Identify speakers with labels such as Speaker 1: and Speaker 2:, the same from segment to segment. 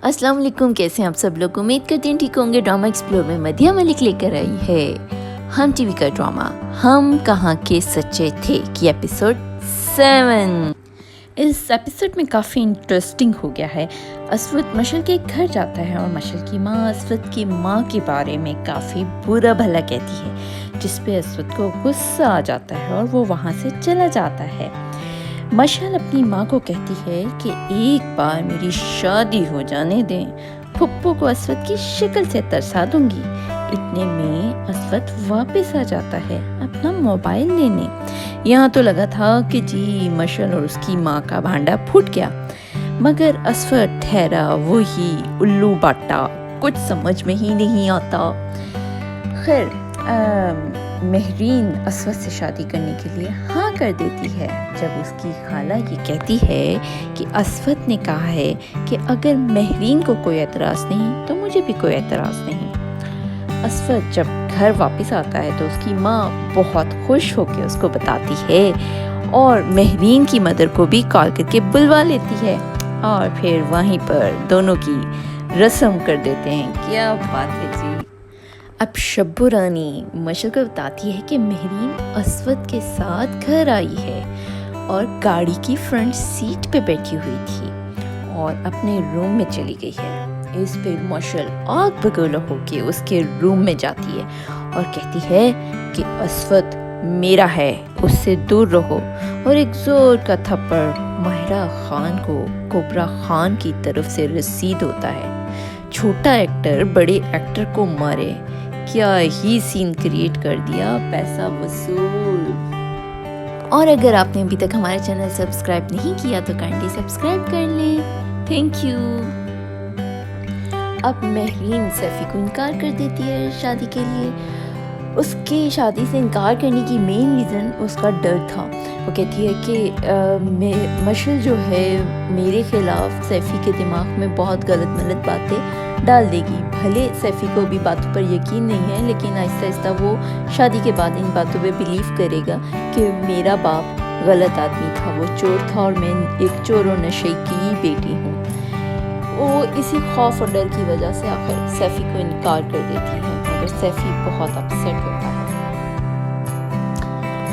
Speaker 1: अस्सलाम वालेकुम, कैसे हैं आप सब लोग। उम्मीद करते हैं ठीक होंगे। ड्रामा एक्सप्लोर में मदिया मलिक लेकर आई है हम टीवी का ड्रामा हम कहाँ के सच्चे थे की एपिसोड 7। इस एपिसोड में काफ़ी इंटरेस्टिंग हो गया है। असवद मशल के घर जाता है और मशल की माँ असवद की माँ के बारे में काफ़ी बुरा भला कहती है, जिस पे असवद को गुस्सा आ जाता है और वो वहाँ से चला जाता है। मशल अपनी माँ को कहती है कि एक बार मेरी शादी हो जाने दें, फुप्पो को असवद की शक्ल से तरसा दूंगी। इतने में असवद वापस आ जाता है अपना मोबाइल लेने। यहाँ तो लगा था कि जी मशल और उसकी माँ का भांडा फूट गया, मगर असवद ठहरा वही उल्लू बाटा, कुछ समझ में ही नहीं आता। खैर महरीन असवद से शादी करने के लिए हाँ कर देती है, जब उसकी खाला ये कहती है कि असवद ने कहा है कि अगर महरीन को कोई एतराज़ नहीं तो मुझे भी कोई एतराज़ नहीं। असवद जब घर वापस आता है तो उसकी माँ बहुत खुश होकर उसको बताती है और महरीन की मदर को भी कॉल करके बुलवा लेती है और फिर वहीं पर दोनों की रस्म कर देते हैं। क्या बात है जी। अब शब्बो रानी मशल को बताती है कि महरीन असवद के साथ घर आई है और गाड़ी की फ्रंट सीट पे बैठी हुई थी और अपने रूम में चली गई है। इस पे मशल आग बगोला होके उसके रूम में जाती है और कहती है कि असवद मेरा है, उससे दूर रहो, और एक जोर का थप्पड़ माहिरा खान को कोबरा खान की तरफ से रसीद होता है। छोटा एक्टर बड़े एक्टर को मारे, क्या ही सीन क्रिएट कर दिया, पैसा वसूल। और अगर आपने अभी तक हमारे चैनल सब्सक्राइब नहीं किया तो काइंडली सब्सक्राइब कर लें, थैंक यू। अब महरीन सैफी को इनकार कर देती है शादी के लिए। उसकी शादी से इनकार करने की मेन रीज़न उसका डर था। वो कहती है कि मशल जो है मेरे खिलाफ सैफी के दिमाग में बहुत गलत बातें डाल देगी। भले सैफी को भी बातों पर यकीन नहीं है, लेकिन आहिस्ता आहिस्ता वो शादी के बाद इन बातों पे बिलीव करेगा कि मेरा बाप गलत आदमी था, वो चोर था और मैं एक चोर और नशे की बेटी हूँ। वो इसी खौफ और डर की वजह से आखिर सैफी को इनकार कर देती है, मगर सैफी बहुत अपसेट होता है।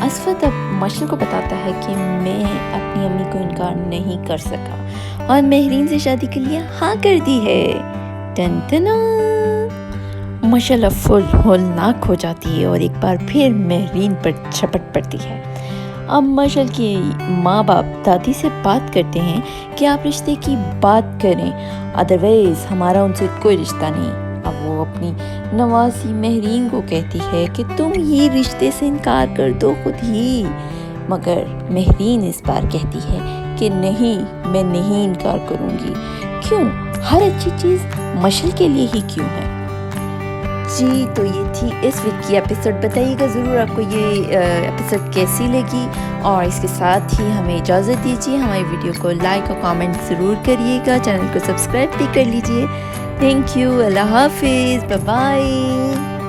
Speaker 1: असवद अब मशल को बताता है कि मैं अपनी अम्मी को इनकार नहीं कर सका और महरीन से शादी के लिए हाँ कर दी है। टन टना। मशल अब फुल होलनाक हो जाती है और एक बार फिर महरीन पर झपट पड़ती है। अब मशल की माँ बाप दादी से बात करते हैं कि आप रिश्ते की बात करें, अदरवाइज हमारा उनसे कोई रिश्ता नहीं। अब वो अपनी नवासी महरीन को कहती है कि तुम ही रिश्ते से इनकार कर दो खुद ही, मगर महरीन इस बार कहती है कि नहीं, मैं नहीं इनकार करूँगी। क्यों? हर अच्छी चीज़ मशल के लिए ही क्यों है जी। तो ये थी इस वीक की एपिसोड। बताइएगा ज़रूर आपको ये एपिसोड कैसी लगी, और इसके साथ ही हमें इजाज़त दीजिए। हमारी वीडियो को लाइक और कमेंट ज़रूर करिएगा, चैनल को सब्सक्राइब भी कर लीजिए। थैंक यू, अल्लाह हाफिज़, बाय बाय।